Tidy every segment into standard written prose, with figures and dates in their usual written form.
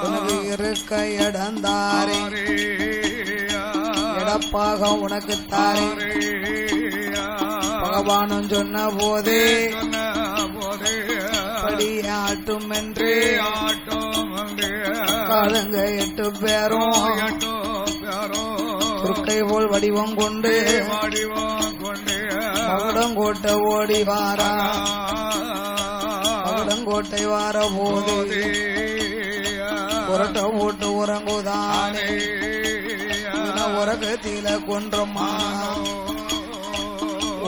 உனக்கு இருக்க இடந்தாரே இடப்பாக உனக்கு தாரே பகவானும் சொன்ன போதே படியாட்டும் என்று காலங்க 8 பேரும் துர்க்கை போல் வடிவம் கொண்டு மகுடங்கோட்டை ஓடி வாரா மகுடங்கோட்டை வார போது புரட்ட போட்டு உறங்குதானே உறக்கத்தில கொன்றம்மா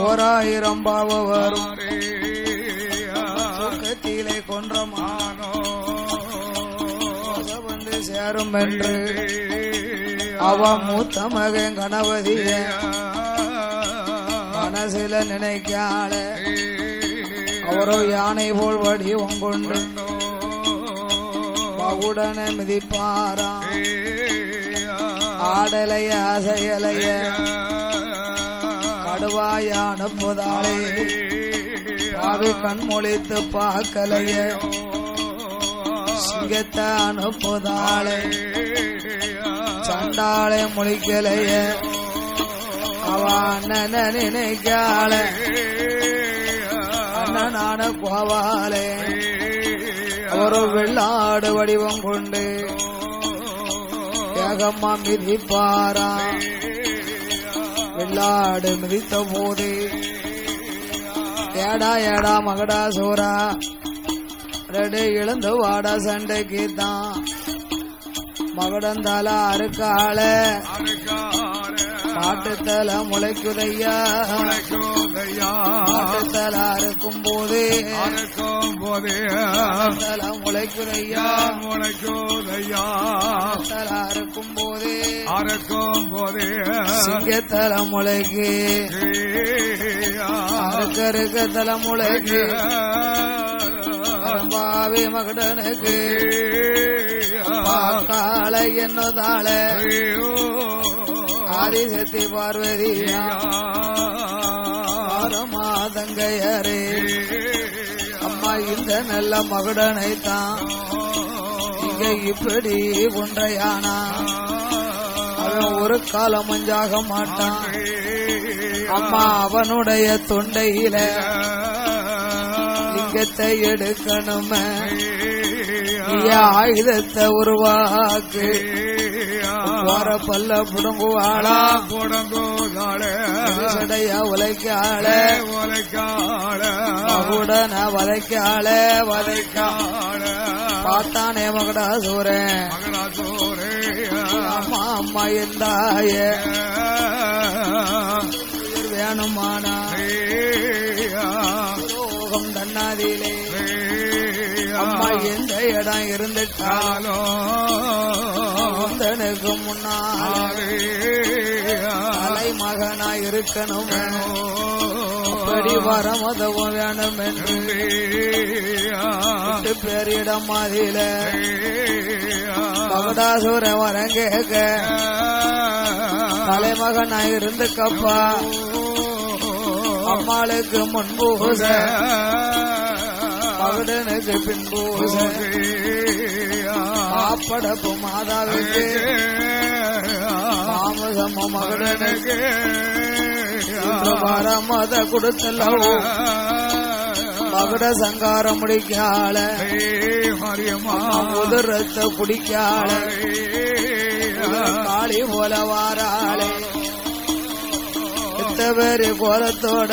1000 பாவ வரும் உறக்கத்திலே கொன்றமானோ வந்து சேரும் என்று அவ மூத்த மகன் கணபதிய மனசில நினைக்கால அவரோ யானை போல் வடிவம் கொண்டு பகுடனை மிதிப்பாரா ஆடலைய அசையலைய கடுவாய அனுப்புதாளே பாவி கண்மொழித்து பார்க்கலைய சிங்கத்தை அனுப்புதாளே சண்டாளை முழிக்கலைய அவ அண்ணன நினைக்கால அண்ணனான கோவாலே ஒரு வெள்ளாடு வடிவம் கொண்டு ஏகம்மா மிதிப்பாரா வெள்ளாடு மிதித்த போது ஏடா ஏடா மகடா சோரா ரெடு எழுந்து வாடா சண்டைக்கு தான் மகடந்தால அறுக்கால காட்டுத்தல முளைக்குதையா காட்டுத்தல அறுக்கும் போது தல முளைக்குதையா தல அறுக்கும் போது சிங்கத்தல முளைக்கு அறுக்க தல முளைக்கு பாவி மகடனுக்கு கால என்னதாள ஆதிசக்தி பார்வதியா மாதங்கையரே அம்மா இந்த நல்ல மகடனைத்தான் இங்க இப்படி ஒன்றையானா அவன் ஒரு காலம் மஞ்சாக மாட்டான் அம்மா அவனுடைய தொண்டையில லிங்கத்தை எடுக்கணுமே ஆயுதத்தை உருவாக்கு வர பல்ல புடுங்குவாளா சடைய உலைக்காள மகுடன வதைக்காள பார்த்தானே மகடா சூரன் அம்மா அம்மா எந்தாய வேணுமானா ரோகம் தன்னாதிலே அம்மா எந்த இடம் இருந்துட்டாலும் முன்னாலே அலை மகனா இருக்கணும் அப்படி வரம் உதவும் வேணும் என்று பேரிடம் மாதில மகடாசுர வரம் கேட்க தலைமகனா இருந்துக்கப்பா அம்மாளுக்கு முன்பூச மகடனுக்கு பின்பூச ஆப்படப்பு மாதாவுக்கு மாமசம மகடனுக்கு மத கொடுத்தல்லவோ மகட சங்காரம் முடிக்கால உதிரத்தை குடிக்கால காளி போல வாராளே எத்த பேரு கோலத்தோட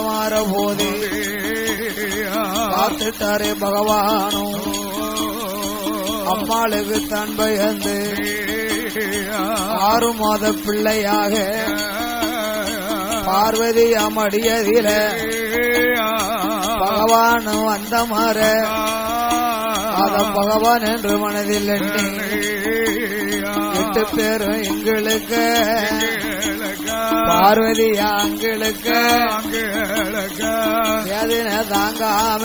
மாற போதே பார்த்துட்டாரே பகவானும் அம்மாளுக்கு தான் பயந்து 6 மாத பிள்ளையாக பார்வதி அமடியதில பகவான் வந்த மாற அத பகவான் என்று மனதில் எண்ணி 8 பேரும் எங்களுக்கு பார்வதி அங்களுக்கு வேதனை தாங்காம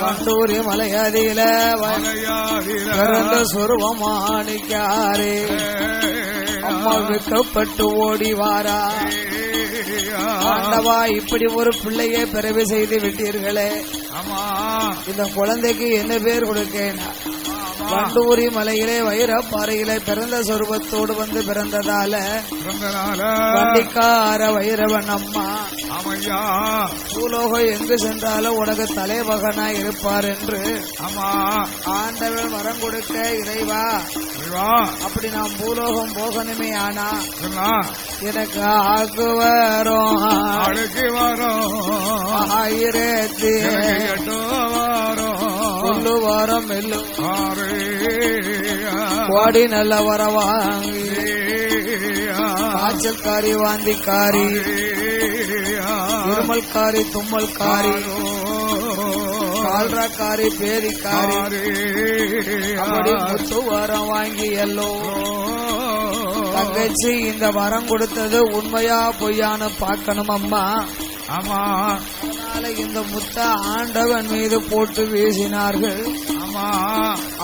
வண்டூரி மலையாதியில பிறந்த சுருவமானிக்காரே அம்மா விற்கப்பட்டு ஓடி வாரா. ஆண்டவா, இப்படி ஒரு பிள்ளையை பிறவி செய்து விட்டீர்களே, ஆமா இந்த குழந்தைக்கு என்ன பேர் கொடுக்கேன்? வண்டூரி மலையிலே வைரப்பாறையிலே பிறந்த சொருபத்தோடு வந்து பிறந்ததால வண்டிக்கார வைரவன் அம்மா ஆமையா பூலோகம் எங்கு சென்றாலும் உனக்கு தலைமகனா இருப்பார் என்று ஆமா ஆண்டவன் வரம் கொடுக்க இறைவா அப்படி நான் பூலோகம் போகணுமே ஆனா எனக்கு ஆக்கு வரும் ஆயிரத்தி புல்லு வாரம் மெல்லு கோடி நல்ல வரவாங்கி காய்ச்சல்காரி வாந்திக்காரி இருமல்காரி தும்மல்காரி கால்ராக்காரி பேரிக்காரி அப்படி முத்து வரம் வாங்கி எல்லோ தங்கச்சி இந்த வரம் கொடுத்தது உண்மையா பொய்யான்னு பார்க்கணும் அம்மா. ஆமா அதனால இந்த முத்த ஆண்டவன் மீது போட்டு வீசினார்கள். ஆமா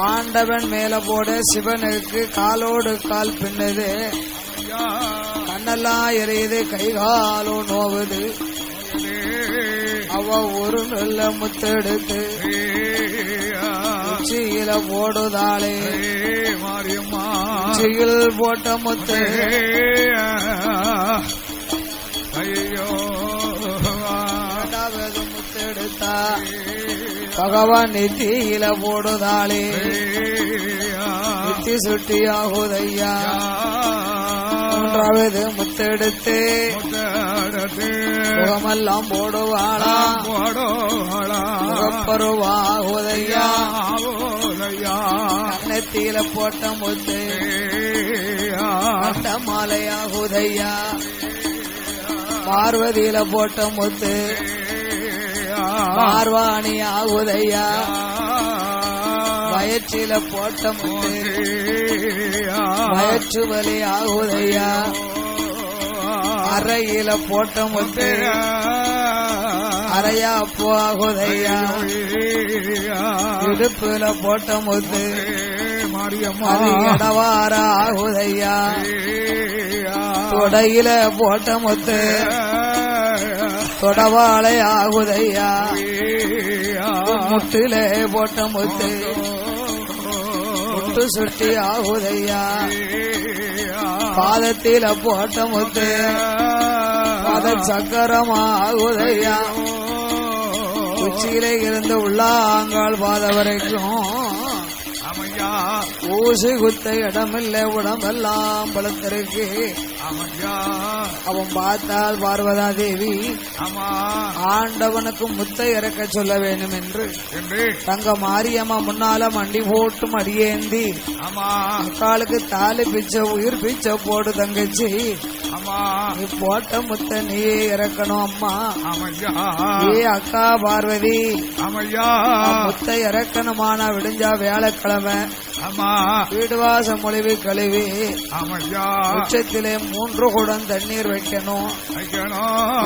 ஆண்டவன் மேல போட சிவனுக்கு காலோடு கால் பின்னது, கண்ணெல்லாம் எரியுது, கை காலும் நோவுது. அவ ஒரு நல்ல முத்தெடுத்து உச்சியில போடுதாளே மாரியம்மா உச்சியில் போட்ட முத்து ஐயோ முத்தெடுத்தா பகவான் நெத்தியில போடுதாளே நெத்தி சுட்டியாகுதையா. மூன்றாவது முத்தெடுத்து முகமெல்லாம் போடுவாளா முகப்பருவாகுதையா. கண்ணத்தில போட்ட முத்து கட்ட மாலையாகுதையா. பார்வதியில போட்ட முத்து பார்வாணி ஆகுதையா. வயிற்றில போட்ட முத்து வயிற்று வலி ஆகுதையா. அறையில போட்ட முத்து அறையா போகுதையா. இடுப்புல போட்ட முத்து இடவார ஆகுதையா. தொடையில போட்ட முத்து தொடவாளை ஆகுதையா. முட்டில போட்ட முத்து முட்டு சுட்டி ஆகுதையா. பாதத்தில போட்ட முத்து பாத சக்கரமா ஆகுதையா. உச்சியில இருந்து உள்ளாங்கால் பாத வரைக்கும் ஊசி குத்த இடமில்ல, உடம்பெல்லாம் பலத்திருக்கு. அவன் பார்த்தால் பார்வதா தேவி ஆண்டவனுக்கு முத்தை இறக்க சொல்ல வேண்டும் என்று தங்க மாரியம்மா முன்னால மண்டி போட்டு மடியேந்தி அக்காளுக்கு தாலி பிச்சை உயிர் பிச்சை போடு தங்கச்சி. நீ போட்ட முத்த நீயே இறக்கணும் அம்மா. ஏ அக்கா பார்வதி முத்தை இறக்கணுமானா விடிஞ்சா வியாழக்கிழமை வீடு வாசம் மொழிவு கழுவி உச்சத்திலே 3 குடம் தண்ணீர் வைக்கணும்.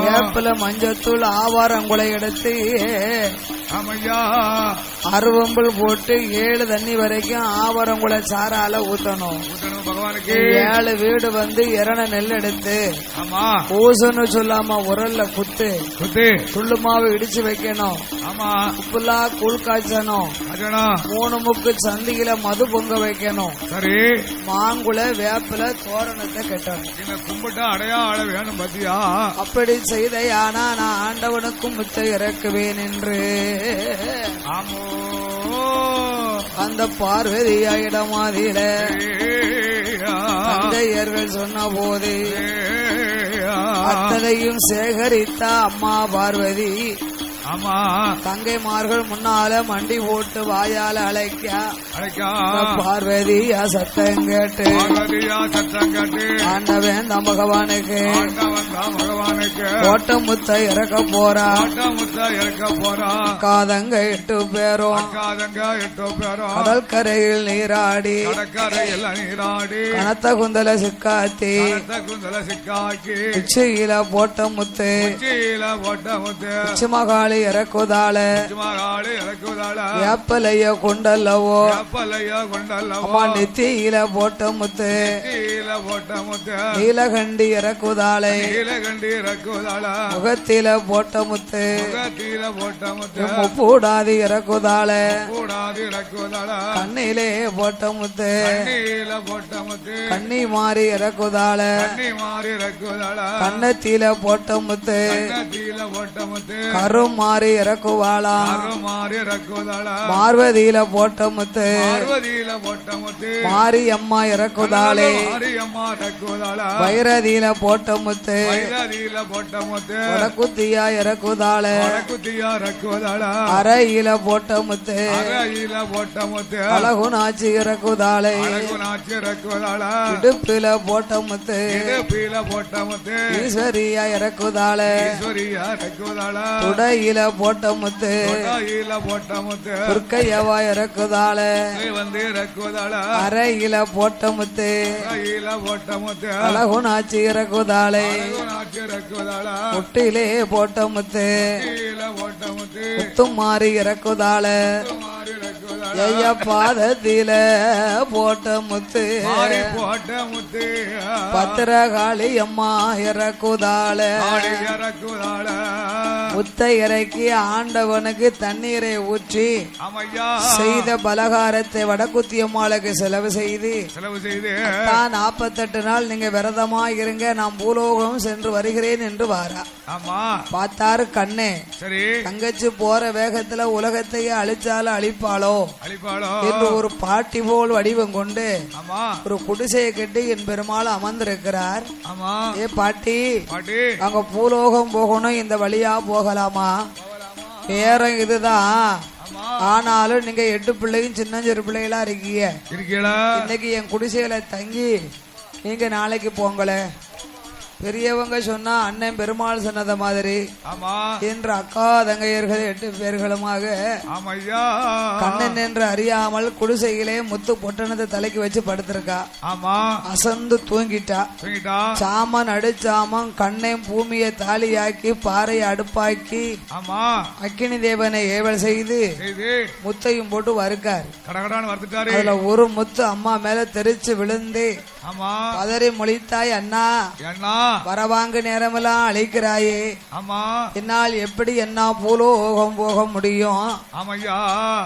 வேப்பில மஞ்சத்தூள் ஆவாரங்குலை எடுத்து அருவம்புல் போட்டு 7 தண்ணி வரைக்கும் ஆவாரங்குலை சாரால ஊத்தணும். 7 வீடு வந்து இரண நெல் எடுத்து பூசன்னு சொல்லாம உரல்ல குத்து துள்ளு மாவு இடிச்சு வைக்கணும். உப்புலா கூழ் காய்ச்சணும். 3 முக்கு சந்தியில மது பொங்க வைக்கணும். சரி மாங்குள வேப்பில தோரணத்தை கட்டணும். கும்பிட்டா அடையாள வேணும் பத்தியா. அப்படி செய்த யானா நான் ஆண்டவனுக்கும் முத்தை இறக்குவேன் என்று அந்த பார்வதியா இடமாதில தந்தையர்கள் சொன்ன போது அத்தனையும் சேகரித்த அம்மா பார்வதி தங்கைமார்கள் முன்னால மண்டி போட்டு வாயால அழைக்க பார்வதியா சத்தம் கேட்டு ஆண்டவன் தம் பகவானுக்கு கோட்ட முத்தை இறக்க போறா. காதங்க 8 பேரும் கடல் கரையில் நீராடி கனத்த குந்தல சிக்காத்தி உச்சியில போட்ட முத்து உச்சிமகாளி இறக்குதாள ஏப்பலைய கொண்டல்லவோ அம்மா நெத்தியில போட்ட முத்து நீலகண்டி இறக்குதாளை முகத்தில கண்டிறக்குதாள முகத்தில போட்ட முத்து முகத்தில போட்ட முத்து முப்பூடாதி இறக்குதாள கூடாது இறக்குதாள கண்ணிலே போட்ட முத்து கண்ணில போட்ட முத்து கண்ணி மாறி இறக்குதாள கண்ணி மாறி இறக்குதாள கண்ணத்தில போட்ட முத்து கண்ணத்தில போட்ட முத்து கரும் மாறி இறக்குவாளா கரு மாறி இறக்குதாள மார்வதியில போட்ட முத்து பார்வதியில போட்ட முத்து மாரி அம்மா இறக்குதாளே மாரியம்மா இறக்குதாள வைரதியில போட்ட முத்து வைரதியில போட்ட முத்து வடக்குத்தியா இறக்குதாள வடக்குத்தியா இறக்குதாள அறையில போட்ட முத்து அறையில போட்ட முத்து அழகுனாச்சி இறக்குதாளே அழகு நாச்சி இறக்குதாள இடுப்பில போட்ட முத்து இடுப்பில போட்ட முத்து ஈஸ்வரியா இறக்குதாள ஈஸ்வரியா இறக்குதாள துடையில போட்ட முத்து கொடையில போட்ட முத்து துர்க்கையவா இறக்குதாள வந்து இறக்குதாள அறையில போட்ட முத்து அறையில போட்ட முத்து அழகுனாச்சி இறக்குதாளே அழகு நாச்சி இறக்குதாள முட்டிலே போட்ட முத்து கீழ போட்ட முத்து முத்தும் மாறி இறக்குதாள மாறி இறக்குதாள ஐய பாதத்தில போட்ட முத்து மாறி போட்ட முத்து பத்திரகாளி அம்மா இறக்குதாள ஆடி இறக்குதாள முத்தை இறக்கி ஆண்டவனுக்கு தண்ணீரை ஊற்றி அம்மையா செய்த பலகாரத்தை வடக்குத்தி அம்மாளுக்கு செலவு செய்து செலவு செய்து தான் 48 நாள் நீங்க விரதமா இருங்க நான் பூலோகம் சென்று வருகிறேன் என்று வாரா. ஆமா பார்த்தாரு கண்ணே, சரி தங்கச்சி போற வேகத்துல உலகத்தையே அழிச்சாலும் அழிப்பாளோ அழிப்பாளோ என்று ஒரு பாட்டி போல் வடிவம் கொண்டு ஆமா ஒரு குடிசையை கட்டி என் பெருமாள் அமர்ந்திருக்கிறார். ஆமா ஏ பாட்டி, பாட்டி அங்க பூலோகம் போகணும், இந்த வழியா போகலாமா? நேரம் இதுதான், ஆமா ஆனாலும் நீங்க 8 பிள்ளையும் சின்னஞ்சிறு பிள்ளைகளா இருக்கீங்க. இருக்கீங்களா இன்னைக்கு என் குடிசையில தங்கி நீங்க நாளைக்கு போங்களே. பெரியவங்க சொன்னா அண்ணன் பெருமாள் சொன்னத மாதிரி ஆமா என்ற அக்கா தங்கையர்கள் 8 பேர்களுமாக ஆமையா கண்ணன் என்று அறியாமல் குடிசையிலே முத்து பொட்டணத்தை தலைக்கு வச்சு படுத்திருக்கா. ஆமா அசந்து தூங்கிட்டா. தூங்கிட்டா சாமன் அடிச்சாமன் கண்ணன் பூமியை தாலியாக்கி பாறையை அடுப்பாக்கி ஆமா அக்கினி தேவனை ஏவல் செய்து செய்து முத்தையும் போட்டு வறுக்கார். கடகடான்னு வறுத்துட்டாரு. அதுல ஒரு முத்து அம்மா மேல தெரிச்சு விழுந்து ஆமா பதறி மொழித்தாய், அண்ணா என்ன வரவாங்கு நேரமெல்லாம் அழைக்கிறாயே, ஆமா என்னால் எப்படி என்ன பூலோகம் போக முடியும்? ஆமையா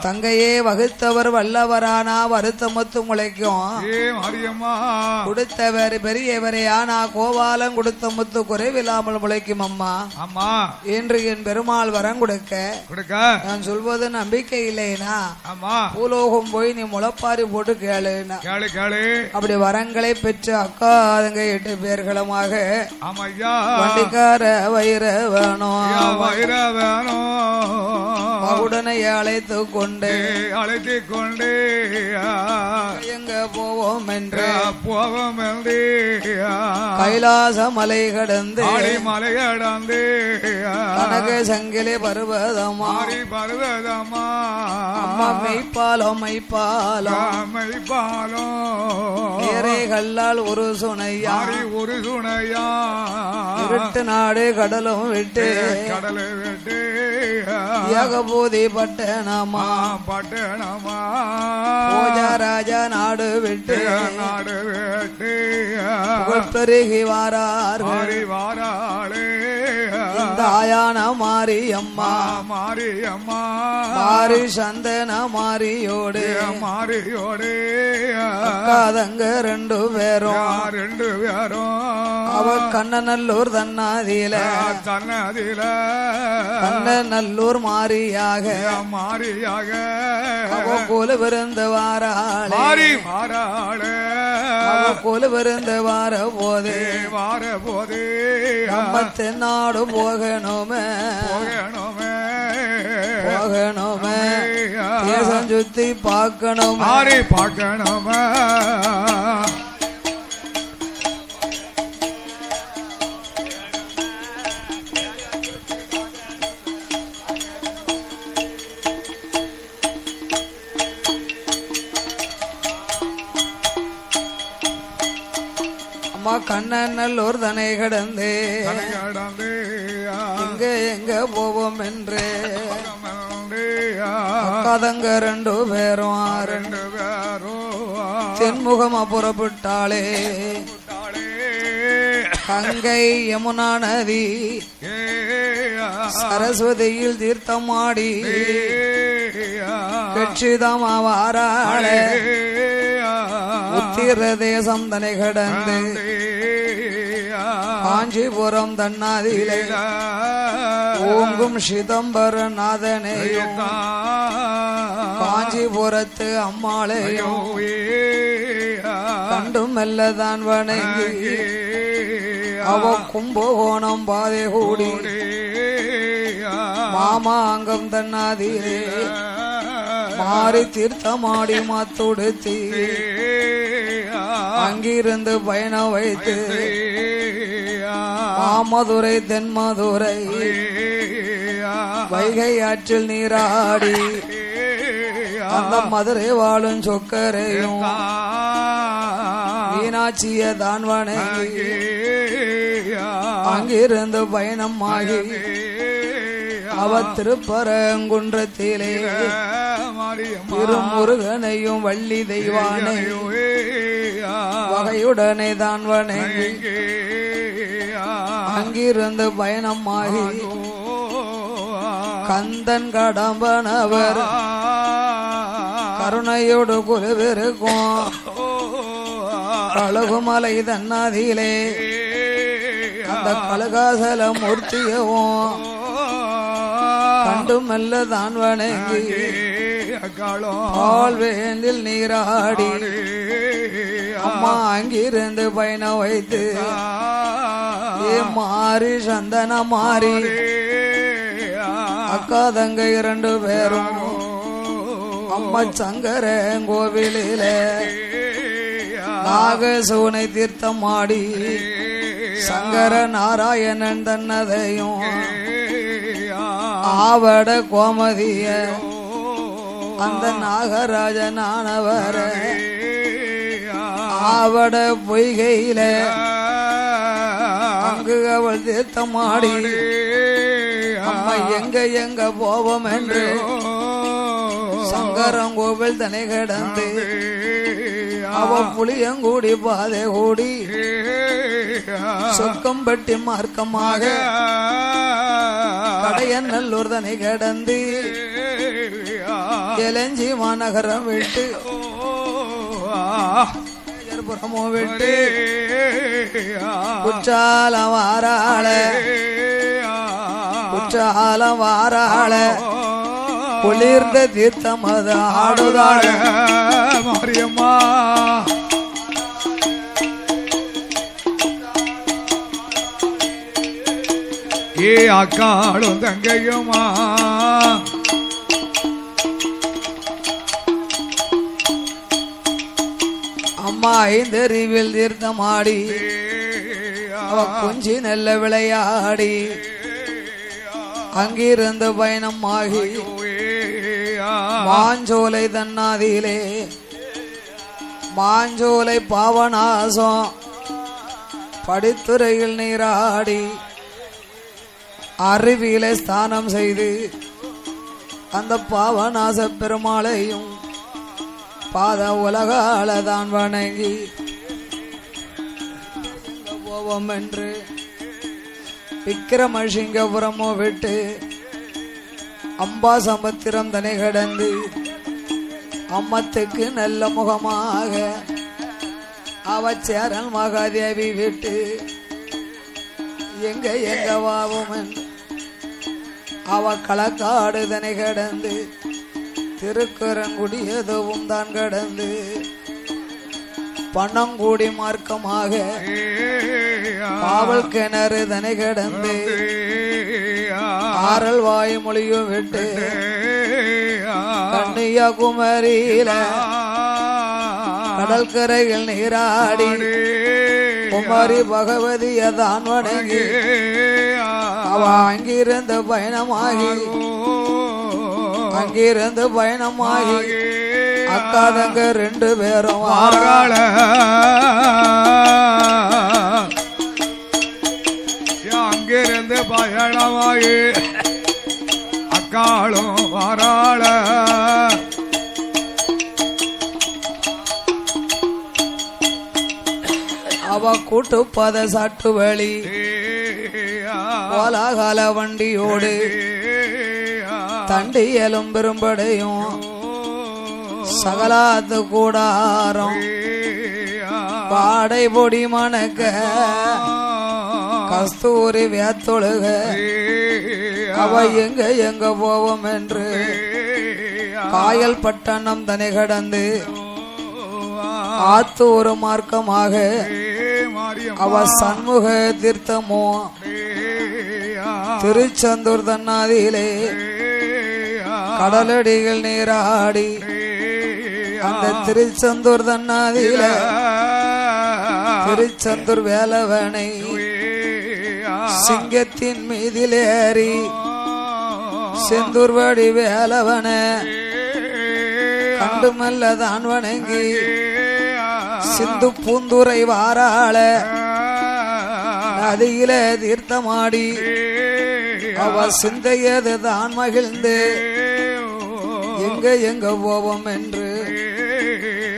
தங்கையே வகுத்தவர் வல்லவரானா வருத்த முத்து முளைக்கும். ஏ மாரியம்மா கொடுத்தவர் பெரியவரே, ஆனா கோபாலம் கொடுத்த முத்து குறைவில்லாமல் முளைக்கும் அம்மா ஆமா என்று என் பெருமாள் வரம் கொடுக்க கொடுக்க நான் சொல்வது நம்பிக்கை இல்லைனா ஆமா பூலோகம் போய் நீ முளைப்பாரி போட்டு கேளுனா. கேளு கேளு அப்படி வரங்களை பெற்று அக்கா தங்க 8 பேர்களுமாக ஆமையா வண்டிக்கார வைர வேணும் வைர வேணும் உடனே அழைத்து கொண்டு அழைத்து கொண்டு எங்க போவோம் என்று போவோம் என்று கைலாச மலை கடந்து மலை கடந்து கனக சங்கிலே பருவதமா பருவதமா அம்மா மெய்ப்பாலம் மெய்ப்பாலம் மெய்ப்பாலம் ஏறைகளால் ஒரு சுனையா ஒரு சுனையா இருட்டு நாடு கடலும் விட்டு கடலை விட்டு ஏகபூதி பட்டணமா பட்டணமா பூஜா ராஜா நாடு விட்டு நாடு விட்டு பெருகி வாரார்கள் வாராளே இந்த ஆயான மாரியம்மா மாரியம்மா மாரி சந்தன மாரியோடு மாரியோடு அக்காதங்க 2 பேரும் அவ கண்ணநல்லூர் தன்னாதியில கண்ணநல்லூர் மாரியாக அவ கோல விருந்து வாராளே அவ கோல விருந்து வார போதே நம்ம தென்னாடு போகணுமே போகணுமே தேசம் சுத்தி பார்க்கணும் பார்க்கணுமா அம்மா கண்ணநல்லூர் தனை கடந்து எங்க எங்க போவோம் என்று அக்காதங்க 2 பேரும் தென்முகமா புறப்பட்டாளே கங்கை யமுனா நதி சரஸ்வதியில் தீர்த்தமாடி கட்சிதமாவாராளே உத்திர தேசம் தனை கடந்து காஞ்சிபுரம் தன்னாதிலே ஓங்கும் சிதம்பரநாதனையும் காஞ்சிபுரத்து அம்மாளையும் கண்டும் மெல்லதான் வணங்கி அவ கும்பகோணம் பாதை கூடி மாமாங்கம் தன்னாதிலே மாறி தீர்த்தமாடி மாத்துடுத்தி அங்கிருந்து பயணம் வைத்து மாமதுரை தென்மதுரை வைகை ஆற்றில் நீராடி அந்த மதுரை வாழும் சொக்கரையும் மீனாட்சிய தான் வணங்கி அங்கிருந்து பயணம் ஆகி அவ திருப்பரங்குன்றத்திலே திருமுருகனையும் வள்ளி தெய்வானையும் வகையுடனே தான் வணங்கி அங்கிருந்து பயணம் ஆகி கந்தன் கடம்பனவர் கருணையோடு குருவிருக்கும் கழுகுமலை தன்னாதிலே அந்த கழுகாசல மூர்த்தியவும் கண்டு மெல்ல தான் வணங்கி ஆழ்வேந்தில் நீராடி அம்மா அங்கிருந்து பயணம் வைத்து மாறி சந்தன மாறி அக்கா தங்க 2 பேரும் அம்மா சங்கர கோவிலில நாகசூனை தீர்த்தமாடி சங்கர நாராயணன் தன்னதையும் ஆவட கோமதிய அந்த நாகராஜனானவர ஆவட பொய்கையில அங்கு அவள் தீர்த்தமாடி அம்மா எங்க போவோம் என்று சங்கரங்கோவில் தனை கடந்து அவ புளியங்கூடி பாதை கூடி சொக்கம்பட்டி மார்க்கமாக கடையநல்லூர் தனை கடந்து எலஞ்சி மாநகரம் விட்டு புறமோ விட்டு குற்றாலம் வாராள குளிர்ந்த தீர்த்தம் அது ஆடுதாள மாரியம்மா ஏ அக்காளும் தங்கையுமா அம்மா ஐந்தறிவில் தீர்த்தமாடி கொஞ்சி நல்ல விளையாடி அங்கிருந்து பயணம் ஆகி மாஞ்சோலை தன்னாதிலே மாஞ்சோலை பாவநாசம் படித்துறையில் நீராடி அருவியிலே ஸ்தானம் செய்து அந்த பாவநாச பெருமாளையும் பாத உலகாலதான் வணங்கி போவோம் என்று விக்கிரமசிங்கபுரமோ விட்டு அம்பா சமுத்திரம் தனை கடந்து அம்மத்துக்கு நல்ல முகமாக அவச்சேரல் மகாதேவி விட்டு எங்க வாவும் என்று அவ களக்காடு தனை கடந்து திருக்குறங்குடி எதுவும் தான் கடந்து பணங்கூடி மார்க்கமாக காவல் கிணறு தனை கடந்து ஆரல் வாய் மொழியும் விட்டு கன்னியாகுமரியில கடற்கரையில் நீராடி குமாரி பகவதியதான் வணங்கி அவ அங்கிருந்து பயணமாகி அக்காதங்க 2 பேரும் வாராள அங்கிருந்து பயணமாகி அக்காளும் வாராள அவ அவ கூட்டு பத சாட்டு வழி கோலாகால வண்டியோடு தண்டியலும் பெரும்படையும் சகலாத்து கூடாரம் பாடை பொடி மணக்க கஸ்தூரி வேத்தொழுக அவ எங்க போவோம் என்று காயல் பட்டணம் தனி கடந்து ஆத்து ஒரு மார்க்கமாக அவ சண்முக தீர்த்தமோ திருச்செந்தூர் தன்னாதியிலே கடலடிகள் நீராடி அந்த திருச்செந்தூர் தன்னாதியில திருச்செந்தூர் வேலவனை சிங்கத்தின் மீதிலேறி செந்தூர்வாடி வேலவன கண்டு மெல்லதான் வணங்கி சிந்து பூந்துரை வாராள நதியில தீர்த்தமாடி அவ சிந்தையது தான் மகிழ்ந்து எங்க போவோம் என்று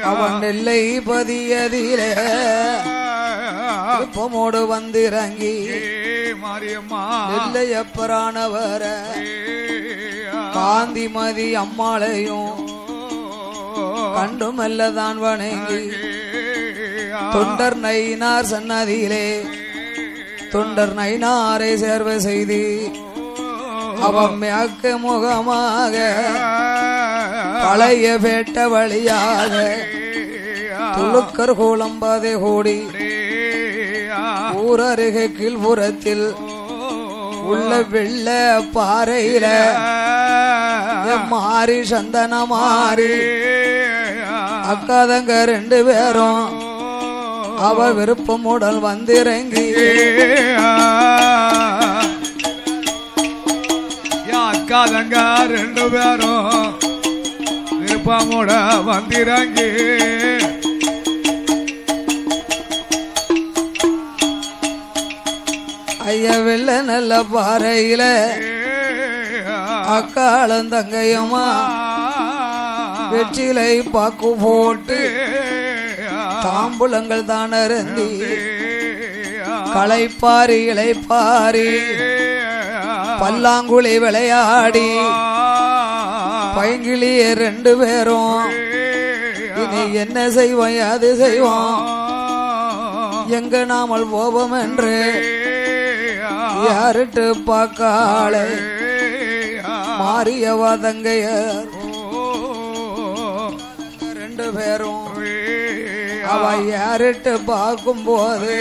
அவன் நெல்லை பதியதிலே பொமோடு வந்திறங்கி நெல்லையப்பரானவர காந்திமதி அம்மாளையும் கண்டுமல்லதான் வணங்கி தொண்டர் நயினார் சன்னதியிலே தொண்டர் நயினாரை சேர்வை செய்து அவன் மேற்க முகமாக பழைய பேட்ட வழியாக துளுக்கர் கூலம்பாதை கூடி ஊரருகே கீழ்புறத்தில் உள்ள வெள்ள பாறையில மாறி சந்தன மாறி அக்காதங்க 2 பேரும் அவ விருப்பமுடல் வந்திறங்கி அக்காதங்க 2 பேரும் விருப்பமுட வந்திறங்கி ஐயா வெள்ள நல்ல பாறையில அக்காளும் தங்கையுமா வெற்றிலை பாக்கு போட்டு தாம்புலங்கள் தான் அருந்தி களைப்பாரி இளைப்பாரி பல்லாங்குழி விளையாடி பைங்கிலிய 2 பேரும் இனி என்ன செய்வோம் அது செய்வோம் எங்க நாமல் போவோம் என்று யாருட்டு பார்க்காளே மாறியவா தங்கையர் 2 பேரும் அவ யாருட்டு பார்க்கும்போது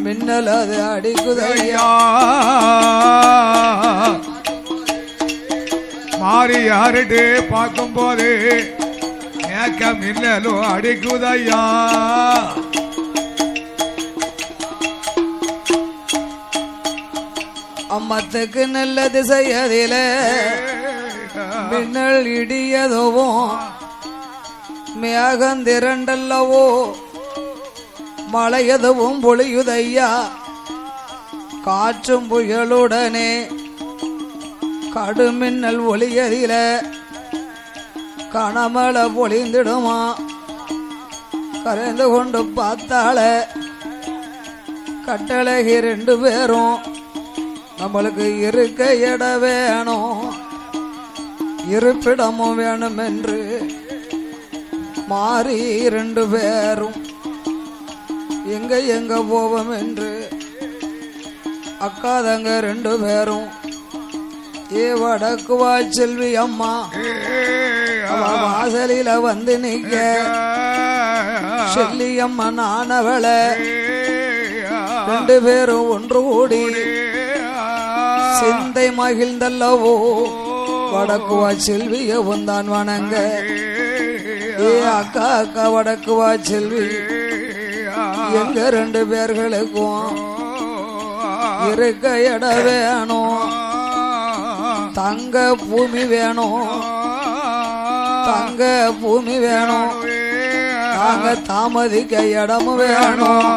மின்னல் அது அடிக்குதையா மாறி யாருட்டு பார்க்கும்போது ஏக்க மின்னலும் அடிக்குதையா அம்மத்துக்கு நல்ல திசையதில மின்னல் இடியதுவும் மேகந்திரண்டல்லவோ மழையதுவும் பொழியுதையா காற்றும் புயலுடனே கடுமின்னல் ஒளியதில கனமழை பொழிந்திடுமா கரைந்து கொண்டு பார்த்தால கட்டழகி 2 பேரும் நம்மளுக்கு இருக்க இடம் வேணும் இருப்பிடமும் வேணும் என்று மாறி 2 பேரும் எங்க போவோம் என்று அக்காதங்க 2 பேரும் வடக்கு வா செல்வி அம்மா அவ வாசலில வந்து நிக்க செல்லி அம்மா நானவளை 2 பேரும் ஒன்று கூடி சிந்தை மகிழ்ந்தல்லவோ வடக்குவா செல்விய வந்தான் வணங்க அக்கா வடக்குவா செல்வி எங்க 2 பேர்களுக்கும் இருக்க இடம் வேணும் தங்க பூமி வேணும் நாங்க தாமதிக்க இடமும் வேணும்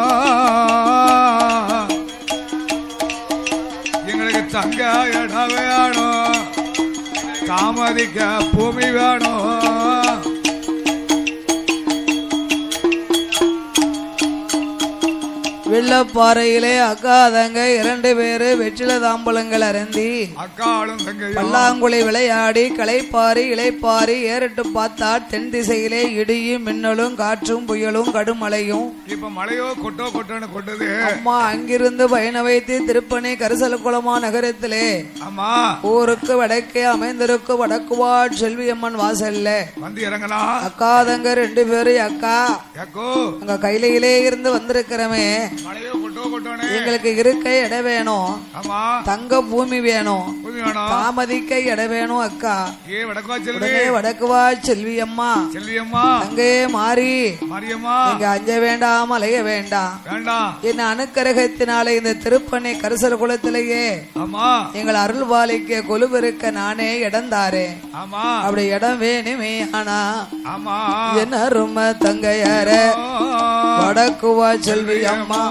எங்களுக்கு தங்க இடம் வேணும் தாமதிக்க பூமி வேணும் வெள்ளப்பாறையிலே அக்கா தங்க 2 பேரு வெற்றில தாம்பலங்கள் அருந்தி அக்காளும் தங்கையும் பல்லாங்குழி விளையாடி களைப்பாரி இளைப்பாரி ஏறிட்டு பார்த்தா தென் திசையிலே இடியும் மின்னலும் காற்றும் புயலும் கடுமழையும். இப்ப மழையோ கொட்டோன்னு கொட்டது. அம்மா அங்கிருந்து பயண வைத்து திருப்பணி கரிசலகுளமா நகரத்திலே ஆமா ஊருக்கு வடக்கே அமைந்திருக்கும் வடக்குவாட் செல்வியம்மன் வாசல்ல வந்து இறங்கலாம். அக்கா தங்க 2 பேரு அக்கா யாக்கோ அங்க கையிலே இருந்து வந்திருக்கிறமே மழையோ கொட்டோன்னு எங்களுக்கு இருக்க இடம் வேணும். ஆமா தங்க பூமி வேணும். தாமதிக்க இடம் வேணும் அக்கா. ஏ வடக்குவா உடனே வடக்குவா செல்வியம்மா செல்வியம்மா அங்கே மாறி மாரியம்மா இங்க அஞ்ச வேண்டாம் அலைய வேண்டாம். வேண்டாம் என் அனுக்கிரகத்தினாலே இந்த திருப்பண்ணை கரிசல் குளத்திலேயே ஆமா எங்கள் அருள் பாலிக்க கொலுவிருக்க நானே இடம் தாரேன். ஆமா அப்படி இடம் வேணுமே ஆனா ஆமா என்ன அருமை தங்கையார வடக்குவா செல்வியம்மா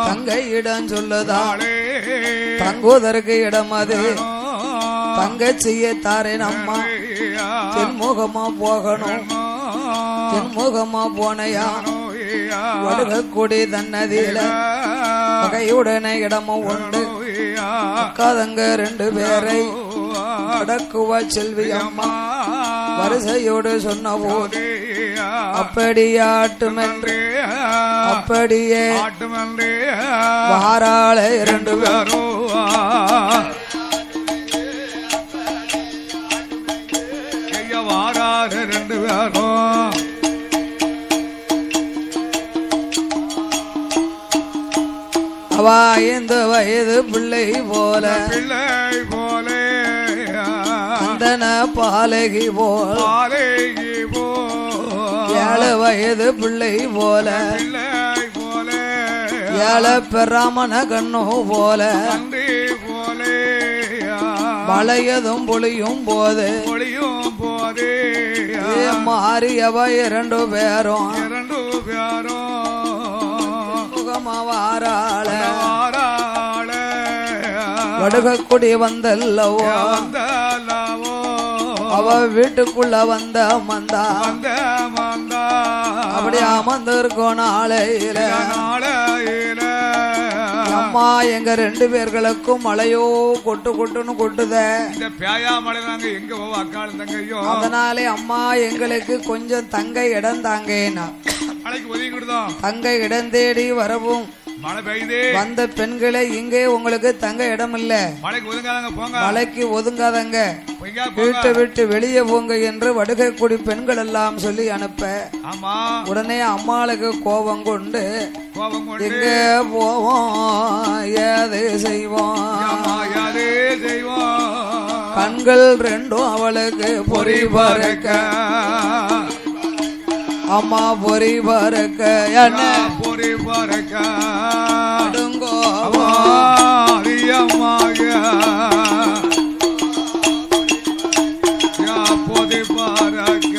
தங்கை இடம் சொல்லுதாளே தங்குவதற்கு இடம் அது தங்கச்சிய தாரேன் அம்மா. தென்முகமா போகணும் தென்முகமா போனையா வடுகக்கூடி தன்னதியில வகையுடனே இடமும் உண்டு. அக்காதங்க 2 பேரை வடக்குவா செல்வி அம்மா வரிசையோடு சொன்ன போது அப்படியாட்டுமென்று அப்படியே வாராள 2 பேரும் வாராறு 2 பேரும் அவ 5 வயது பிள்ளை போல அந்தன பாலகி போல் 7 வயது பிள்ளை போல 7 பெறாமன கண்ணு போல வளையதும் பொழியும் போது மாறியவ 2 பேரும் வாராள வடுகக்குடி வந்தல்லவோ அவ வீட்டுக்குள்ள வந்த மந்தா அப்படி அமர்ந்திருக்கோம் நாளையில அம்மா எங்க 2 பேர்களுக்கும் மழையோ கொட்டுன்னு கொட்டுத. அதனாலே அம்மா எங்களுக்கு கொஞ்சம் தங்க இடம் தாங்கேனா தங்க இடம் தேடி வரவும் மழை பெய்யுது வந்த பெண்களை இங்கே உங்களுக்கு தங்க இடம் இல்ல மலைக்கு ஒதுங்காதங்க வீட்டை விட்டு வெளியே போங்க என்று வடுகைக்குடி பெண்கள் எல்லாம் சொல்லி அனுப்ப உடனே அம்மாளுக்கு கோபம் கொண்டு எங்க போவோம் ஏது செய்வோம் கண்கள் 2 அவளுக்கு பொறி பறக்க அம்மா பொறி பறக்க என்ன பொறி பறக்க பொறி பறக்க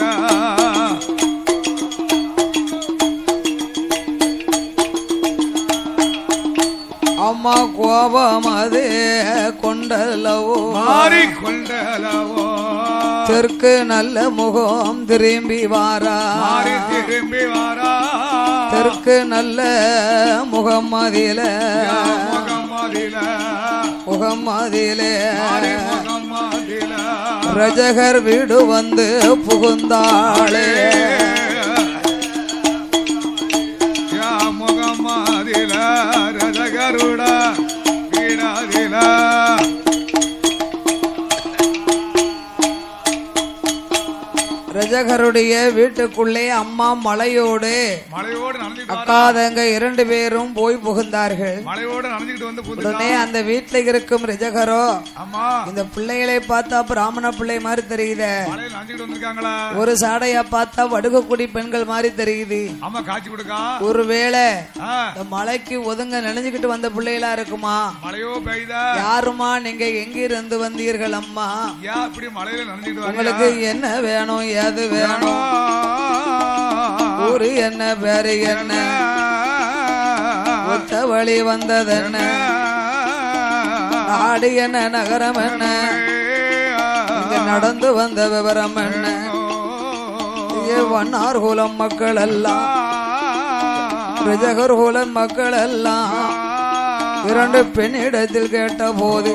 அம்மா கோபம் அது கொண்டலவோ மாறி கொண்டலவோ தெற்கு நல்ல முகம் திரும்பி வாரா தெற்கு நல்ல முகம்மதில ரஜகர் வீடு வந்து புகுந்தாளே முகம்மதில ரஜகருட வீடாதில ரஜகருடைய வீட்டுக்குள்ளே அம்மா மலையோடு அக்காதங்க 2 பேரும் போய் புகுந்தார்கள். உடனே அந்த வீட்டுல இருக்கும் ரஜகரோ இந்த பிள்ளைகளை பார்த்தா பிராமண பிள்ளை மாதிரி தெரியுது, ஒரு சாடையா பார்த்தா வடுகக்குடி பெண்கள் மாதிரி தெரியுது, ஒருவேளை மலைக்கு ஒதுங்க நினைஞ்சுக்கிட்டு வந்த பிள்ளைகளா இருக்குமா? யாருமா நீங்க எங்கிருந்து வந்தீர்கள் அம்மா? உங்களுக்கு என்ன வேணும் ஏது வேணும்? ஊரு என்ன பேரு என்ன? ஒத்த வழி வந்தது என்ன? நாடு என்ன நகரம் என்ன? இங்க நடந்து வந்த விவரம் என்ன? வண்ணார் குலம் மக்கள் எல்லாம் ரிஜகர் குல மக்கள் எல்லாம் இரண்டு பெண்ணிடத்தில் கேட்ட போது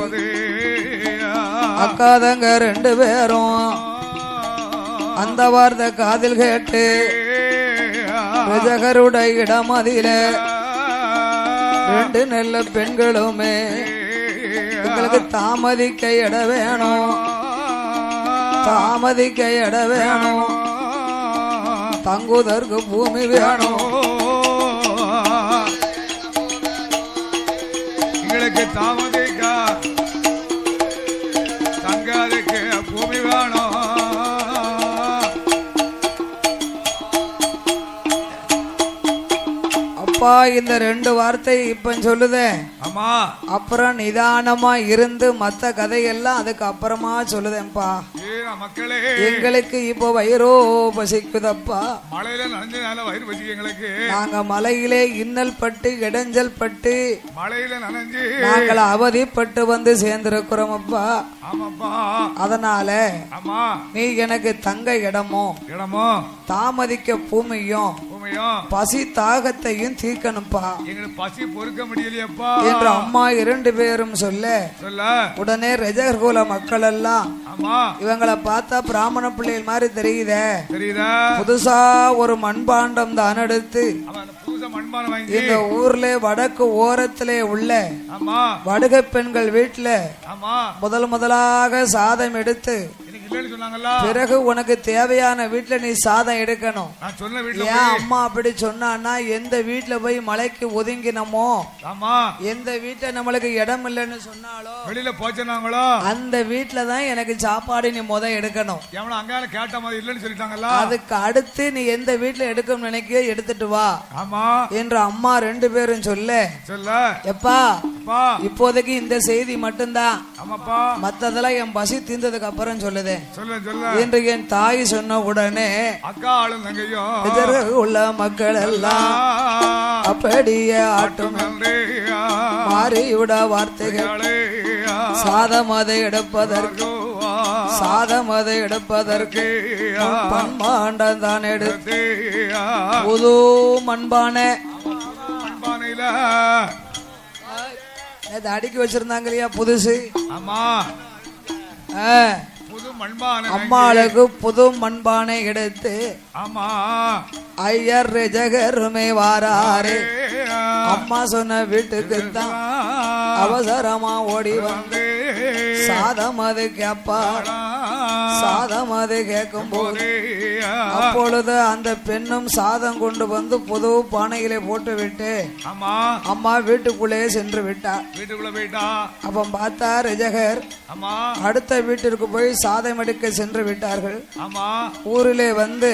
அக்காதங்க ரெண்டு பேரும் அந்த வார்த்தை காதில் கேட்டு ரிஜகருடைய இடமதில ரெண்டு நல்ல பெண்களுமே எங்களுக்கு தாமதிக்க இட வேணும், தாமதிக்க இட வேணும், தங்குவதற்கு பூமி வேணும், எங்களுக்கு தாமதிக்க தங்காதுக்கு பூமி வேணும். அப்பா இந்த ரெண்டு வார்த்தை இப்ப சொல்லுதே, ஆமா அப்புறம் நிதானமா இருந்து மத்த கதையெல்லாம் அதுக்கு அப்புறமா சொல்லுதேன்ப்பா. மக்களே எங்களுக்கு இப்போ வயிறோ பசிக்குதப்பா, மழையில நனைஞ்சனால வயிறு பசிக்கு எங்களுக்கு. நாங்க மலையிலே இன்னல் பட்டு இடைஞ்சல் பட்டு மழையில நனைஞ்சு நாங்கள் அவதிப்பட்டு வந்து சேர்ந்திருக்கிறோம் அப்பா. ஆமாப்பா, அதனால ஆமா நீ எனக்கு தங்க இடமோ தாமதிக்க பூமியும் பசி தாகத்தையும் தீர்க்கணும்பா. எங்களுக்கு பசி பொறுக்க முடியலையப்பா என்று அம்மா இரண்டு பேரும் சொல்ல உடனே ரஜகர் குல மக்கள் எல்லாம் இவங்களை பார்த்தா பிராமண பிள்ளைகள் மாதிரி தெரியுதே, புதுசா ஒரு மண்பாண்டம் தான் எடுத்து இந்த ஊர்ல வடக்கு ஓரத்திலே உள்ள வடுகை பெண்கள் வீட்டுல முதலாக சாதம் எடுத்து பிறகு உனக்கு தேவையான வீட்டுல நீ சாதம் எடுக்கணும். ஏன் அம்மா அப்படி சொன்னா, எந்த வீட்டுல போய் மலைக்கு ஒதுங்கினமோ எந்த வீட்டுல நம்மளுக்கு இடம் இல்லைன்னு சொன்னாலோ வெளியில போச்சுனாங்களோ அந்த வீட்டுல தான் எனக்கு சாப்பாடு நீ எடுக்கணும். கேட்ட மாதிரி இல்லன்னு சொல்லிட்டாங்களா, அதுக்கு அடுத்து நீ எந்த வீட்டுல எடுக்கணும் நினைக்க எடுத்துட்டு வா என்று அம்மா ரெண்டு பேரும் சொல்ல எப்பா இப்போதைக்கு இந்த செய்தி மட்டும்தான், மத்ததெல்லாம் என் பசி தீர்ந்ததுக்கு அப்புறம் சொல்லுதேன் என்று என் தாய் சொன்ன உடனே உள்ள மக்கள் எல்லாம் அப்படியே ஆட்டும் மாறிவிட வார்த்தைகள் சாதம் அதை எடுப்பதற்கு சாதம் அதை எடுப்பதற்கு மண்பாண்டம் தான் எடுத்து புது மண்பானை அடுக்கி வச்சிருந்தாங்க இல்லையா புதுசு, அம்மாளுக்கு புது மண்பானை எடுத்து ஐயர் ஜெகருமே வாராரு. அம்மா சொன்ன வீட்டுக்கு தான் அவசரமா ஓடி வந்து சாதம் அது கேப்பா. சாதம் அது கேட்கும் போது அப்பொழுது அந்த பெண்ணும் சாதம் கொண்டு வந்து புது பானையிலே போட்டு விட்டு அம்மா வீட்டுக்குள்ளே சென்று விட்டார். அப்ப பார்த்தா ரஜகர் அடுத்த வீட்டிற்கு போய் சாதம் எடுக்க சென்று விட்டார்கள். ஊரிலே வந்து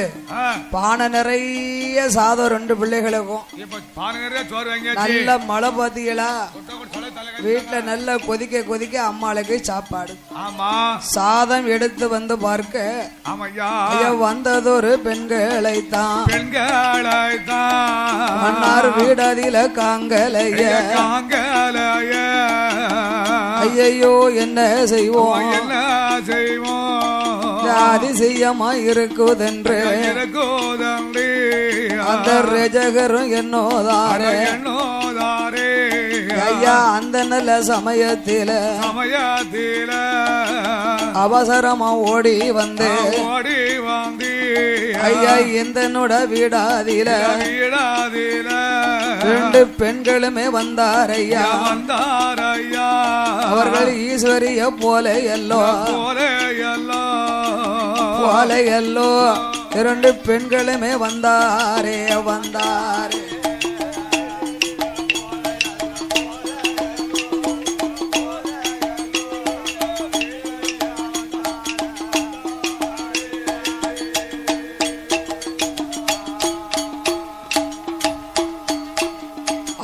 பானை நிறைய சாதம் ரெண்டு பிள்ளைகளுக்கும் நல்ல மழை பாத்தீங்களா, வீட்டுல நல்ல கொதிக்க கொதிக்க அம்மாளுக்கு சாப்பாடு. சாதம் எடுத்து வந்து பார்க்க வந்ததொரு பெண்களைத்தான் மன்னார் வீடாதில காங்கலைய. ஐயோ என்ன செய்வோம் அதிசயமா இருக்குதென்று அந்த ரஜகரும் என்னோதாரே ஐயா அந்த நல்ல சமயத்தில அவசரமா ஓடி வந்து ஐயா எந்தனோட வீடாதில ரெண்டு பெண்களுமே வந்தாரையா. அவர்கள் ஈஸ்வரிய போல எல்லோ போல எல்லோ இரண்டு பெண்களுமே வந்தாரே வந்தாரே.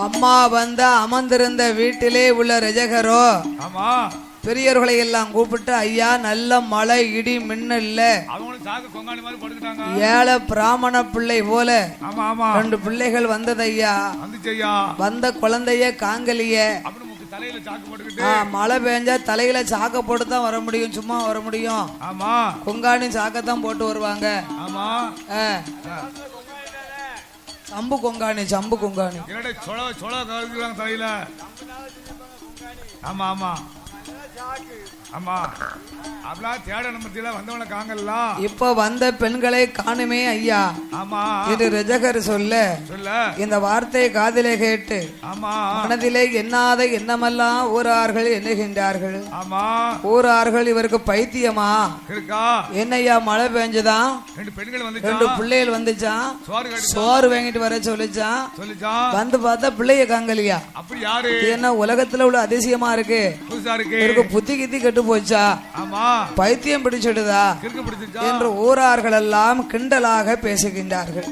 அம்மா வந்து அமர்ந்திருந்த வீட்டிலே உள்ள ரஜகரோ பெரியவர்களை எல்லாம் கூப்பிட்டு ஐயா நல்ல மழை இடி மின்னல்ல ஏழை பிராமண பிள்ளை போல ரெண்டு பிள்ளைகள் வந்தது ஐயா. வந்த குழந்தைய காங்கலிய மழை பெஞ்சா தலையில சாக்க போட்டு தான் வர முடியும், சும்மா வர முடியும். கொங்காணி சாக்கத்தான் போட்டு வருவாங்க. சம்பு கொங்காணி சம்பு கொங்காணி என்னடா சொல கழுகுறாங்க தலையில. ஆமா ஆமா ஆமா அப்படிலாம் தேட நம்பத்தில வந்தவன காங்கல்ல. இப்ப வந்த பெண்களை காணுமே ஐயா. ஆமா இது ரஜகர் சொல்ல இந்த வார்த்தையை காதிலே கேட்டு ஆமா மனதிலே எண்ணாத எண்ணமெல்லாம் ஊரார்கள் எண்ணுகின்றார்கள். ஆமா ஊரார்கள் இவருக்கு பைத்தியமா இருக்கா? என்னையா மழை பெஞ்சுதான், 2 பெண்கள் வந்து 2 பிள்ளைகள் வந்துச்சான், சோறு வாங்கிட்டு வர சொல்லிச்சான். வந்து பார்த்தா பிள்ளைய காங்கலியா. அப்படி யாரு? என்ன உலகத்துல உள்ள அதிசயமா இருக்கு. இவருக்கு புத்தி கித்தி கெட்டு போச்சா, பைத்தியம் பிடிச்சிடுதா என்று ஊரார்கள் எல்லாம் கிண்டலாக பேசுகின்றார்கள்.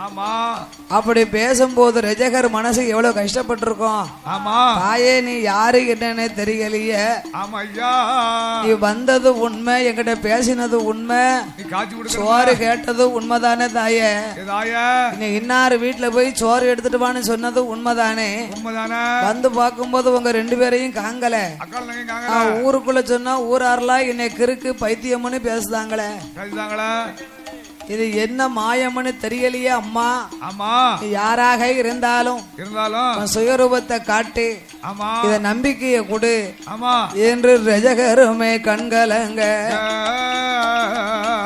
ஆமா அப்படி பேசும்போது ரஜகர் மனசு எவ்வளவு கஷ்டப்பட்டிருக்கும். ஆமா தாயே நீ யாரு என்னன்னு தெரியலையே. ஆமா ஐயா நீ வந்தது உண்மை, என்கிட்ட பேசினது உண்மை, சோறு கேட்டது உண்மைதானே தாயே. நீ இன்னாரு வீட்டுல போய் சோறு எடுத்துட்டு வான்னு சொன்னது உண்மைதானே. வந்து பார்க்கும்போது உங்க 2 பேரையும் காங்கல. ஊருக்குள்ள சொன்னா ஊராரெல்லாம் என்னை கிறுக்கு பைத்தியம்னு பேசுதாங்களே. இது என்ன மாயம்னு தெரியலையே அம்மா. ஆமா யாராக இருந்தாலும் சுயரூபத்தை காட்டு, இத நம்பிக்கையை கொடு என்று ரஜகருமே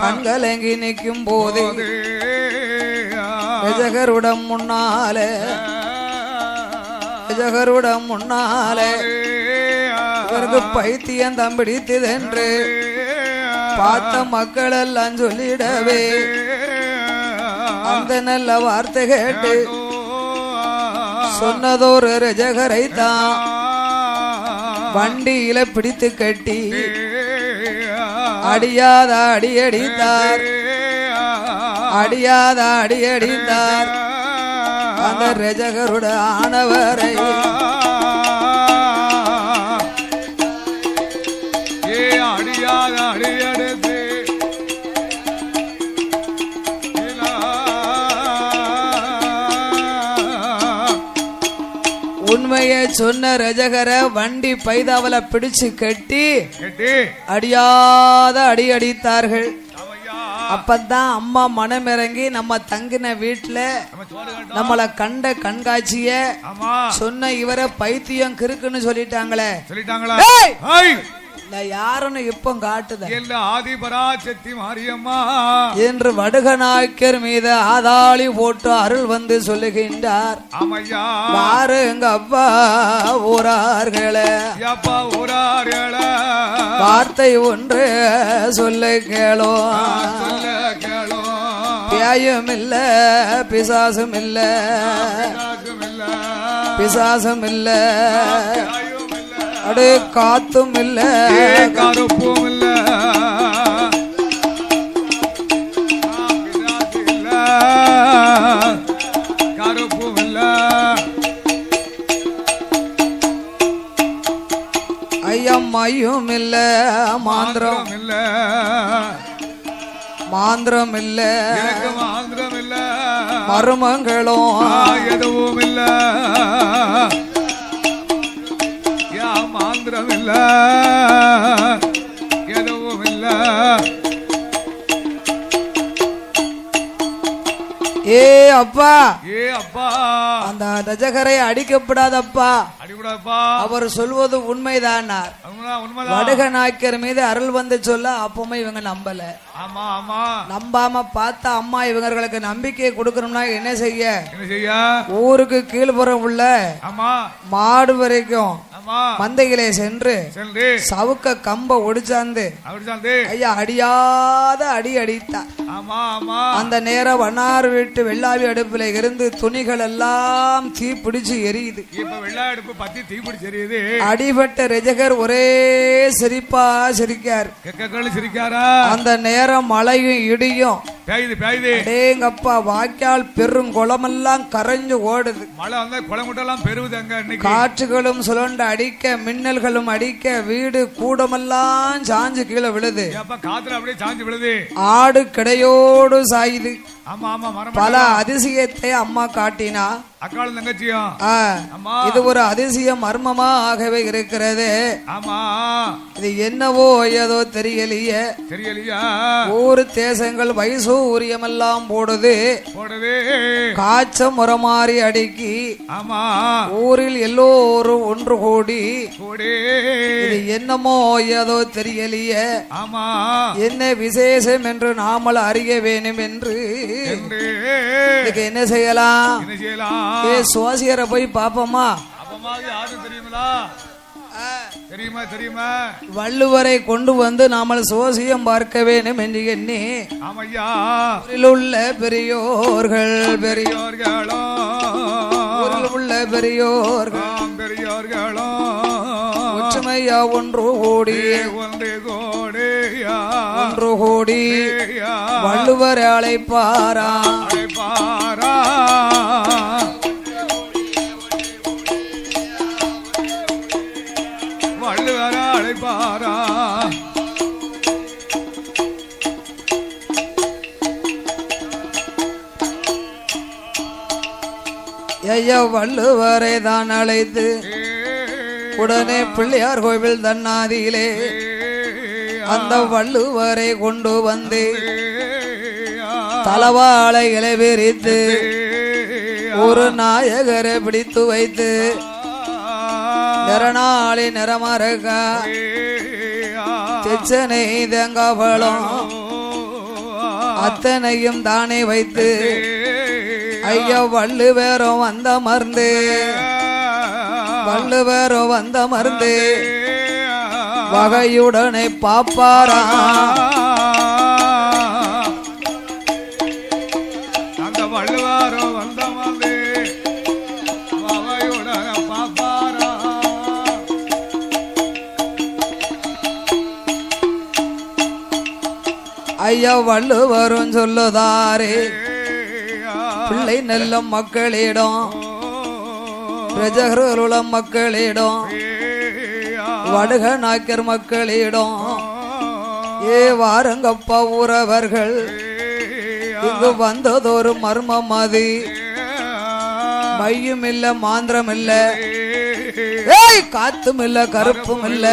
கண்கலங்கி நிற்கும் போது ரஜகருடம் முன்னாலே இவருக்கு பைத்தியம் தம்பிடித்ததென்று பார்த்த மக்கள் எல்லாம் சொல்லிடவே அந்த நல்ல வார்த்தை கேட்டு சொன்னதொரு ரஜகரை தான் வண்டியில பிடித்து கட்டி அடியாத அடியடித்தார், அடியாத அடியடித்தார் அந்த ரஜகருட ஆனவரை. உண்மையை சொன்ன ரஜகர வண்டி பைதாவல பிடிச்சு கட்டி அடியாத அடி அடித்தார்கள். அப்பதான் அம்மா மனமிறங்கி நம்ம தங்கின வீட்டுல நம்மள கண்ட கண்காட்சிய சொன்ன இவரை பைத்தியம் கிறுக்குன்னு சொல்லிட்டாங்களே. யாருன்னு இப்ப காட்டுத ஆதிபராசக்தி மாரியம்மா என்று வடுகநாயக்கர் மீது ஆதாளி போட்டு அருள் வந்து சொல்லுகின்றார். பாருங்க அப்பா ஊரார்களே, வார்த்தை ஒன்று சொல்ல கேளோ. பியாயும் இல்ல பிசாசும் இல்ல, பிசாசும் இல்ல, அடு காத்தும் இல்ல, கருப்பும் இல்ல, கருப்பும் இல்ல, ஐயம்மையும் இல்ல, மாந்திரம் இல்ல, மாந்திரம் இல்ல, மாந்திரம் இல்ல, மருமங்களும் எதுவும் இல்ல, மாந்திரம் இல்ல, எதுவும் இல்ல. ஏ அப்பா, ஏ அப்பா, அந்த ரஜகரை அடிக்கப்படாதப்பா, அடிக்கூடாதப்பா. அவர் சொல்வது உண்மைதான். வடுகநாயக்கர் மீது அருள் வந்து சொல்ல அப்பவுமே இவங்க நம்பல. ஆமா ஆமா நம்பாம பார்த்தா அம்மா இவங்களுக்கு நம்பிக்கை கொடுக்கணும்னா என்ன செய்ய? என்ன செய்ய? ஊருக்கு கீழ்புறம் உள்ள மாடு வரைக்கும் மந்தைகளே சென்று சவுக்க கம்ப ஒடிச்சாந்து ஐயா அடியாத அடி அடித்தார். அந்த நேரம் வண்ணார் வீட்டு வெள்ளாவி அடுப்புல இருந்து துணிகள் எல்லாம் தீ பிடிச்சு எரியுது. அடிபட்ட ரஜகர் ஒரே சிரிப்பா சிரிக்கார். அந்த நேரம் மழையும் இடியும் அடேங்கப்பா வாய்க்கால் பெரும் குளமெல்லாம் கரைஞ்சு ஓடுது. மழை வந்தா குளமுட்டெல்லாம் பெருகுது. காற்றுகளும் சுழண்ட அடிக்க, மின்னல்களும் அடிக்க, வீடு கூடமெல்லாம் சாஞ்சு கீழே விழுது. காத்துல அப்படியே சாஞ்சு விழுது. ஆடு கிடையோடு சாயுது. பல அதிசயத்தை அம்மா காட்டினா. அக்காலும் தங்கச்சியும் இது ஒரு அதிசய மர்மமாகவே இருக்கிறது. இது என்னவோ ஏதோ தெரியலையே. ஊர் தேசங்கள் வயசு சூரியமெல்லாம் போடுது போடுது காய்ச்ச முறமாறி அடுக்கி ஆமா ஊரில் எல்லோரும் ஒன்று கூடி கூடி இது என்னமோ ஏதோ தெரியலையே ஆமா என்ன விசேஷம் என்று நாமல் அறிய வேணும் என்று இதுக்கு என்ன செய்யலாம் என்ன செய்யலாம் ஏ சுவாசியரை போய் பாப்போமா அப்பமா யாரும் தெரியுங்களா தெரியுமா தெரியுமா வள்ளுவரை கொண்டு வந்து நாமல் சோசியம் பார்க்க வேண்டும் என்று எண்ணி ஆமையா ஊரில் உள்ள பெரியோர்கள் பெரியோர்களோ ஊரில் உள்ள பெரியோர்கள் பெரியோர்களோ ஒற்றுமையா ஒன்று கூடி ஒன்று கோடியா ஒன்று கூடி வள்ளுவரை அழைப்பாரா அழைப்பாரா வள்ளுவர அழைப்பாரா ஐயா வள்ளுவரை தான் அழைத்து உடனே பிள்ளையார் கோவில் தன்னாதியிலே அந்த வள்ளுவரை கொண்டு வந்து தலவாளை இலைவிரித்து ஒரு நாயகரை பிடித்து வைத்து நிறநாளி நிறமரக தெச்சனை தேங்காவளம் அத்தனையும் தானே வைத்து ஐயா வள்ளுவரும் வந்த மருந்து வள்ளுவரும் வந்த மருந்து வகையுடனே பாப்பாரா அந்த வள்ளுவரும் வந்த மருந்து வகையுடனே பாப்பாரா ஐயா வள்ளுவரும் சொல்லுதாரே பிள்ளை நெல்லும் மக்களிடம் பிரஜகர்களும் மக்களிடம் வடுக நாக்கர் மக்களிடம் ஏ வாருங்கப்பா ஊரவர்கள் இங்கு வந்ததொரு மர்மம் அது மையும் இல்ல மாந்திரம் இல்ல காத்தும் இல்ல கருப்பும் இல்ல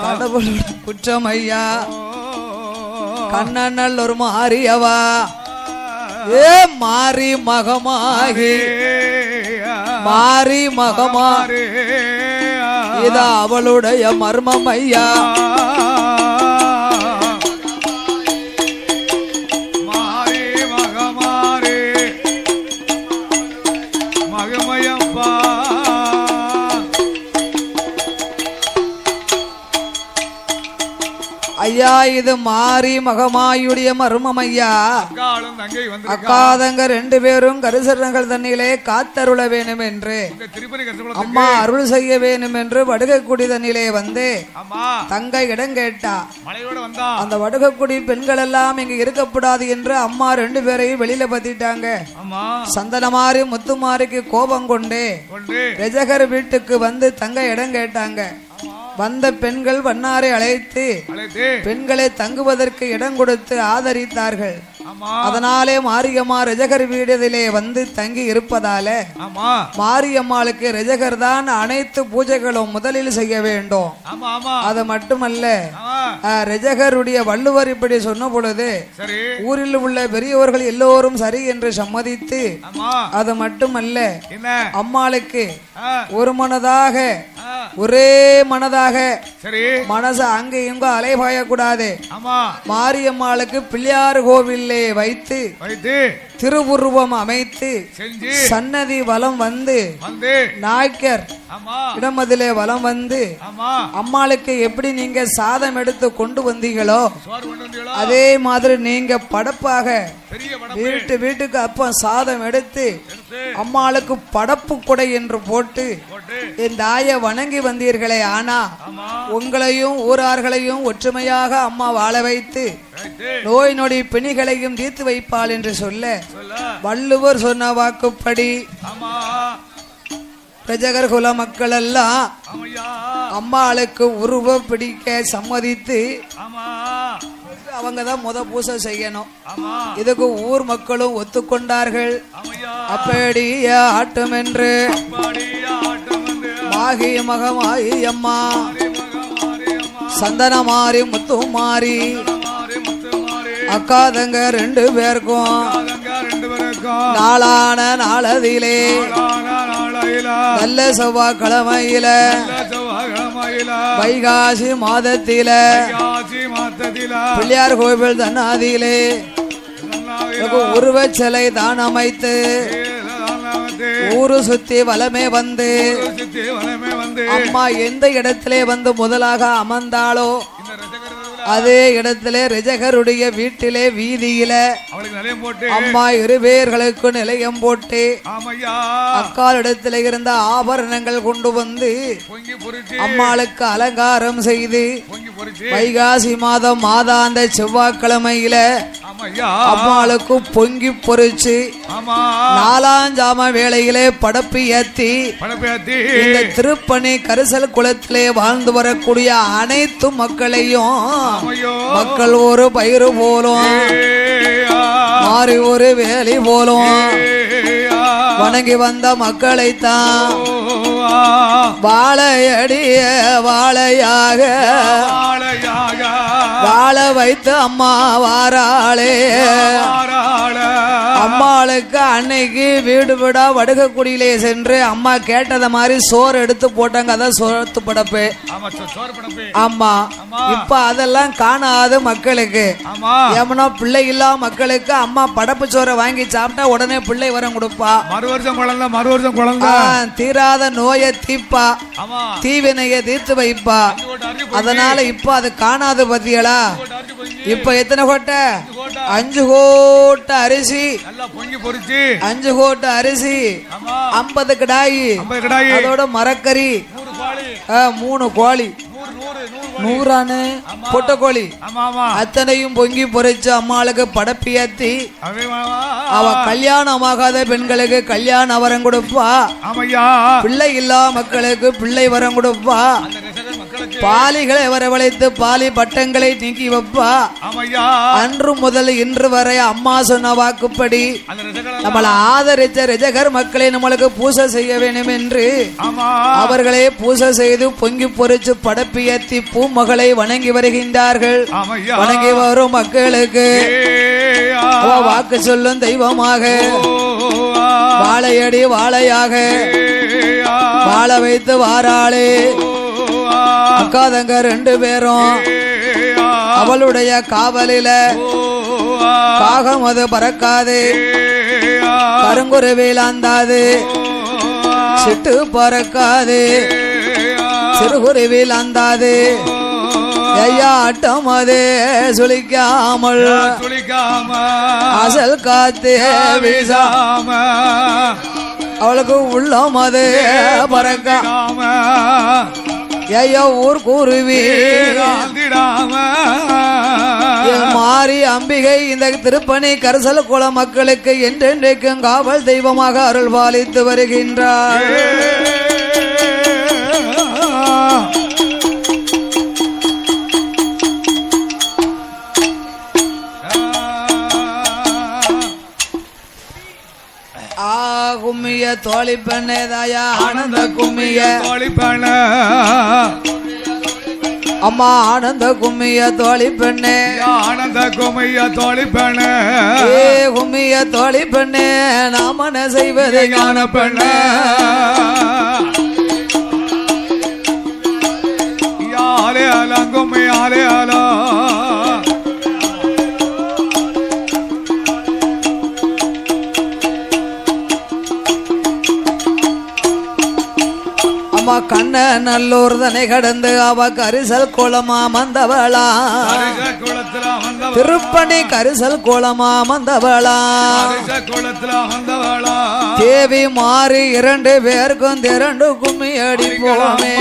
கடவுள் குற்றம் ஐயா கண்ணனல் ஒரு மாறியவா ஏ மாறி மகமாகி மாறி மகமாறி இது அவளுடைய மர்மம் ஐயா மாறி மகமாறி மகமயப்பா ஐயா இது மாறி மகமாயுடைய மர்மம் ஐயா அக்காதங்க ரெண்டு பேரும் கரிசனங்கள் தண்ணியிலே காத்தருள வேணும் என்று அம்மா அருள் செய்ய வேணும் என்று வடுகக்குடி தண்ணியிலே வந்து தங்க இடம் கேட்டா அந்த வடுகக்குடி பெண்கள் எல்லாம் இங்க இருக்கப்படாது என்று அம்மா ரெண்டு பேரையும் வெளியில பத்திட்டாங்க சந்தனமாரி முத்துமாரிக்கு கோபம் கொண்டு ரஜகர் வீட்டுக்கு வந்து தங்க இடம் கேட்டாங்க வந்த பெண்கள் வண்ணாரை அழைத்து பெண்களை தங்குவதற்கு இடம் கொடுத்து ஆதரித்தார்கள் அதனாலே மாரியம்மா ரஜகர் வீடுதிலே வந்து தங்கி இருப்பதால மாரியம்மாளுக்கு ரஜகர் தான் அனைத்து பூஜைகளும் முதலில் செய்ய வேண்டும் அது மட்டுமல்ல ரஜகருடைய வள்ளுவர் இப்படி சொன்ன பொழுது ஊரில் உள்ள பெரியவர்கள் எல்லோரும் சரி என்று சம்மதித்து அது மட்டுமல்ல அம்மாளுக்கு ஒரு மனதாக ஒரே மனதாக மனசு அங்க இங்க அலைபாய கூடாது மாரியம்மாளுக்கு பிள்ளையார் கோவிலே வைத்து திருவுருவம் அமைத்து சன்னதி வலம் வந்து நாய்க்கர் இடமதிலே வலம் வந்து அம்மாளுக்கு எப்படி நீங்க சாதம் எடுத்து கொண்டு வந்தீங்களோ அதே மாதிரி நீங்க படப்பாக வீட்டுக்கு அப்ப சாதம் எடுத்து அம்மாளுக்கு படப்பு கொடை என்று போட்டு இந்த தாயை வணங்கி வந்தீர்களே ஆனா உங்களையும் ஊரார்களையும் ஒற்றுமையாக அம்மா வாழ வைத்து நோய் நொடி பிணிகளையும் தீர்த்து வைப்பாள் என்று சொல்ல வள்ளுவர் சொன்ன வாக்குப்படி பிரஜகர் குல மக்கள் எல்லாம் அம்மாளுக்கு உருவ பிடிக்க சம்மதித்து அவங்கதான் முத பூசை செய்யணும் இதுக்கு ஊர் மக்களும் ஒத்துக்கொண்டார்கள் அப்படியே ஆட்டம் என்று மாகி மகமாயி அம்மா சந்தன மாறி முத்து மாறி அக்கா தங்க ரெண்டு பேருக்கும் நாளான நாளதிலே நல்ல செவ்வாய்க்கிழமையில வைகாசி மாதத்தில பிள்ளையார் கோவில் தன்னாதியிலே உருவ சிலை தான் அமைத்து ஊரு சுத்தி வலமே வந்து அம்மா எந்த இடத்திலே வந்து முதலாக அமர்ந்தாளோ அதே இடத்திலே ரிஜகருடைய வீட்டிலே வீதியில அம்மா இருவேர்களுக்கு நிலையம் போட்டு அக்காலிடத்திலே இருந்த ஆபரணங்கள் கொண்டு வந்து அம்மாளுக்கு அலங்காரம் செய்து வைகாசி மாதம் மாதாந்த செவ்வாய்க்கிழமையில அம்மாளுக்கு பொங்கி பொறிச்சு நாலாஞ்சாம வேளையிலே படப்பு ஏத்தி இந்த திருப்பணி கரிசல் குளத்திலே வாழ்ந்து வரக்கூடிய அனைத்து மக்களையும் மக்கள் ஒரு பயிறு போலும் மாறி ஒரு வேலி போலும் வணங்கி வந்த மக்களைத்தான் வாழையடிய வாழையாக வாழ வைத்து அம்மா வாராளே அம்மாளுக்கு அன்னைக்கு வீடு வீடா வடுகக்குடியிலே சென்று அம்மா கேட்டத மாதிரி சோறு எடுத்து போட்டாங்க. அதான் சோத்து படப்பு. ஆமா, இப்ப அதெல்லாம் காணாது மக்களுக்கு. ஏமனா பிள்ளை இல்லா மக்களுக்கு அம்மா படப்பு சோறை வாங்கி சாப்பிட்டா உடனே பிள்ளை வரம் கொடுப்பா. மறுவருஷம் குழந்தை தீராத நோயை தீப்பா, தீவினைய தீர்த்து வைப்பா. அதனால இப்ப அது காணாது பத்தியலா. இப்ப எத்தனை கோட்டை? 5 கோட்டை அரிசி, 5 கோட்டை அரிசி, 50 கிடாயி, அதோட மரக்கறி, 3 கோழி, 100 பொட்டக்கோழி, அத்தனையும் பொங்கி பொறிச்சு அம்மாளுக்கு படப்பியத்தி அவ கல்யாணமாகாத பெண்களுக்கு கல்யாண வரம் கொடுப்பா. பிள்ளை இல்லா மக்களுக்கு பிள்ளை வரம் கொடுப்பா. பாலிகளை வரவழைத்து பாலி பட்டங்களை நீக்கி வைப்பா. அன்று முதல் இன்று வரை அம்மா சொன்ன வாக்குப்படி நம்மளை ஆதரிச்ச ரிஜகர் மக்களை நம்மளுக்கு பூசை செய்ய வேண்டும் என்று அவர்களே பூசை செய்து பொங்கி பொறிச்சு படப்பியத்தி பூமகளை வணங்கி வருகின்றார்கள். வணங்கி வரும் மக்களுக்கு வாக்கு சொல்லும் தெய்வமாக வாழையடி வாழையாக வாழ வைத்து வாராளே. அக்காதங்க 2 பேரும் அவளுடைய காவலில காகம் அது பறக்காது, கருங்குருவில் அந்தாது, சிட்டு பறக்காது, சிறுகுருவில் அந்தாது, ஐயாட்டம் அதே சுளிக்காமல் அசல் காத்தே வீசாம அவளுக்கு உள்ளம் அது பறக்காம ஐயா ஊர் கூறுவி மாறி அம்பிகை இந்த திருப்பணி கரிசல் குள மக்களுக்கு என்றென்றைக்கும் காவல் தெய்வமாக அருள் பாலித்து வருகின்றார். கும்மிய தோழி பெண்ணே தாயா ஆனந்த கும்மிய தோழி பெண்ண அம்மா ஆனந்த கும்மிய தோழி பெண்ணே ஆனந்த கும்மிய தோழி பெண்ணே ஏ கும்மிய தோழி பெண்ணே நாமன செய்வதை ஞான பெண்ணே யாரே அலங்கும்மி யாரே அலா கண்ண நல்லூர் தனை கடந்து அவ கரிசல் குளமா மந்தவளா திருப்பணி கரிசல் குளமா மந்தவளா தேவி மாறி 2 பேருக்கும் 2 கும்மி அடிப்போமே.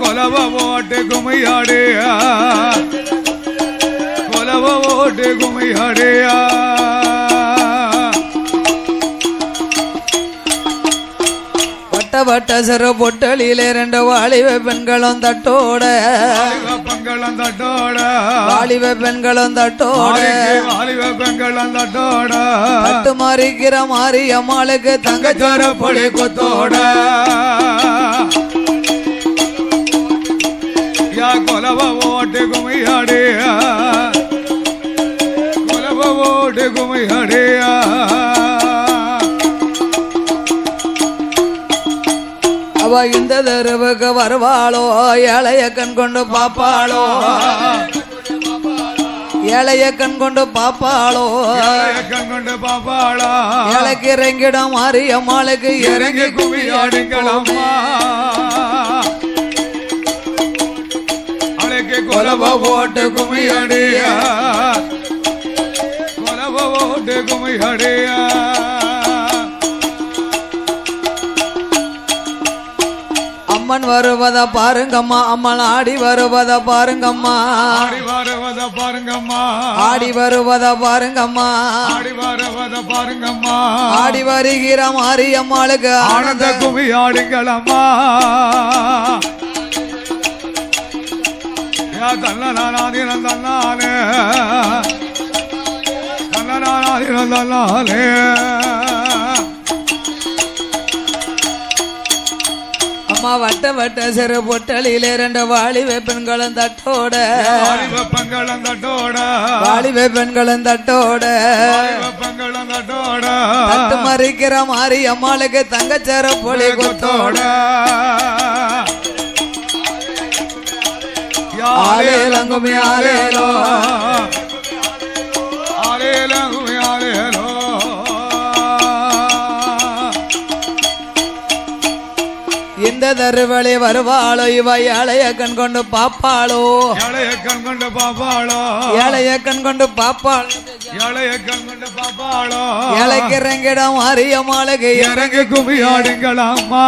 கொலவ ஓட்டு கும்மியாடியா கொலவ ஓட்டு கும்மியாடியா வட்ட சிறு பொட்டலிலே 2 வாலிப பெண்களும் தட்டோட வாலிப பெண்களும் தட்டோட தட்டு மாறிக்கிற மாறி அம்மாளுக்கு தங்கச்சோர பொடி கொத்தோட கொலவ அவ இந்த தெருவுக்கு வருவாளோ ஏழைய கண் கொண்டு பாப்பாளோ ஏழைய கண் கொண்டு பாப்பாளோ ஏழைக்கு இறங்கிடம் மாரியம்மாளுக்கு இறங்கி குமியாடுங்களம்மா அழைக்கு கொலவ போட்டு குமியாடியா கொலவ போட்டு குமியாடியா அம்மன் வருவத பாருங்கம்மா அம்மன் ஆடி வருவத பாருங்கம்மா ஆடி வருவத பாருங்கம்மா ஆடி வருவத பாருங்கம்மா ஆடி வருவத பாருங்கம்மா ஆடி வருகிற மாரியம்மாளுக்கு ஆனந்த குமியாடுங்களம்மா யா தன்னனாதினம் தன்னாலே தன்னனாதினம் தன்னாலே அம்மா வட்ட வட்ட சிறு பொட்டலிலே ரெண்டு வாலிப பெண்களும் தட்டோட பெண்களும் தட்டோட வாலிப பெண்களும் தட்டோட பெண்களும் தட்டோட தட்டு மறிக்கிற மாரியம்மாளுக்கு தங்கச்சர பொலி கொத்தோட ஆலேலங்குமி ஆலேலோ ஆலேலங்குமி ஆலேலோ இந்த தருவழி வருவாளோ இவ ஏழைய கண் கொண்டு பாப்பாளோ ஏழைய கண் கொண்டு பாப்பாளோ ஏழைய கண் கொண்டு பாப்பாளோ ஏழைய கண் கொண்டு பாப்பாளோ ஏழைக்கு இறங்கிடம் மாரியம்மாளுக்கு இறங்கி குமியாடுங்களம்மா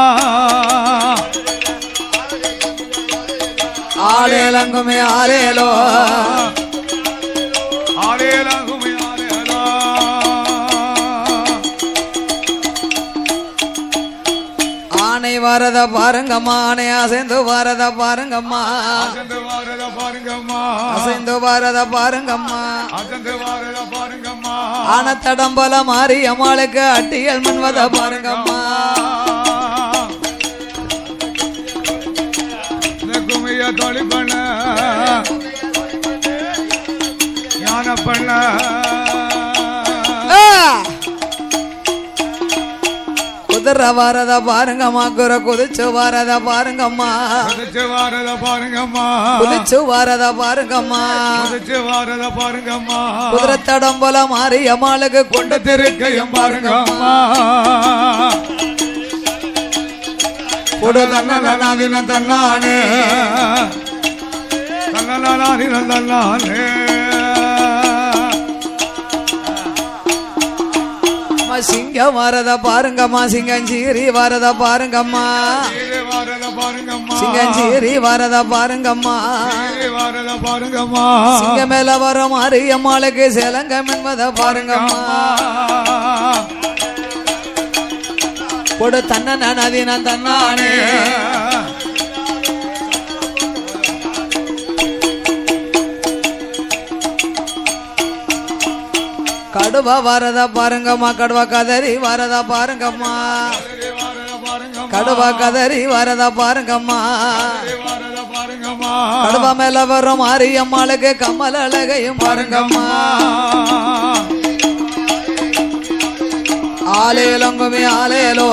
ஆலேலங்குமி ஆலேலோ ஆலேலங்குமி ஆலேலோ ஆனை வரத பாருங்கம்மா ஆனை அசைந்து வரத பாருங்கம்மா அசந்து வாரத பாருங்கம்மா அசைந்து வரத பாருங்கம்மா அசந்து வாரத பாருங்கம்மா ஆனத்தடம்பல மாரியம்மாளுக்கு அட்டியல் மண்வத பாருங்கம்மா குமிய தொழி பண்ண ஞான பண்ண குதிர வரத பாருங்கம்மா குர குதிச்சு வரத பாருங்கம்மா குதிச்சு வாரத பாருங்கம்மா குதிச்சு வரத பாருங்கம்மா குதிச்சு வாரத பாருங்கம்மா குதிரத்தடம்பல மாரியம்மாளுக்கு கொண்ட திருக்கையும் பாருங்கம்மா கொடு தன்னதினம் தன்னானே தன்னதினம் தன்னானே சிங்கம் வரத பாருங்கம்மா சிங்கஞ்சீரி வரத பாருங்கம்மா வாரத பாருங்கம்மா சிங்கஞ்சீரி வரத பாருங்கம்மா வாரத பாருங்கம்மா சிங்க மேல வர மாரியம்மாளுக்கு சிலங்கம் என்பத பாருங்கம்மா கொடு தன்ன நதினம் தன்னானே கடுவா வரத பாருங்கம்மா கடுவா கதறி வரத பாருங்கம்மா கடுவா கதறி வரத பாருங்கம்மா கடுவா மேல வரும் மாரியம்மாளுக்கு கமல் அழகையும் பாருங்கம்மா ஆலேலங்குமி ஆலேலோ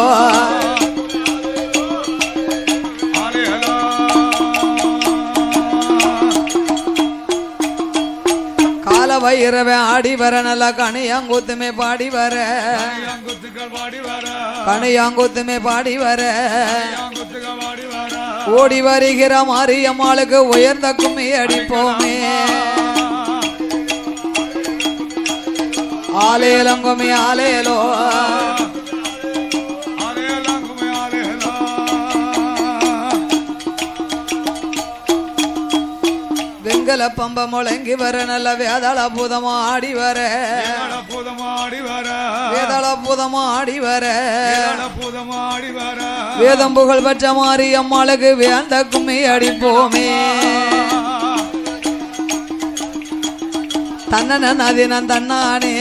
கால வைரவே ஆடி வர நல்லா கனியாங்குத்துமே பாடி வர கனியாங்குத்துமே பாடி வர ஓடி வருகிற மாரியம்மாளுக்கு உயர்ந்த கும்மி அடிப்போமே ஆலேலங்குமி ஆலேலோ வெங்கல பம்ப முழங்கி வர நல்ல வேதாள பூதமா ஆடி வர வேதாள பூதமா ஆடி வர வேதம் புகழ் பெற்ற மாரியம்மாளுக்கு வேந்த கும்மி அடிப்போமே தன்னன நதினம் தன்னானே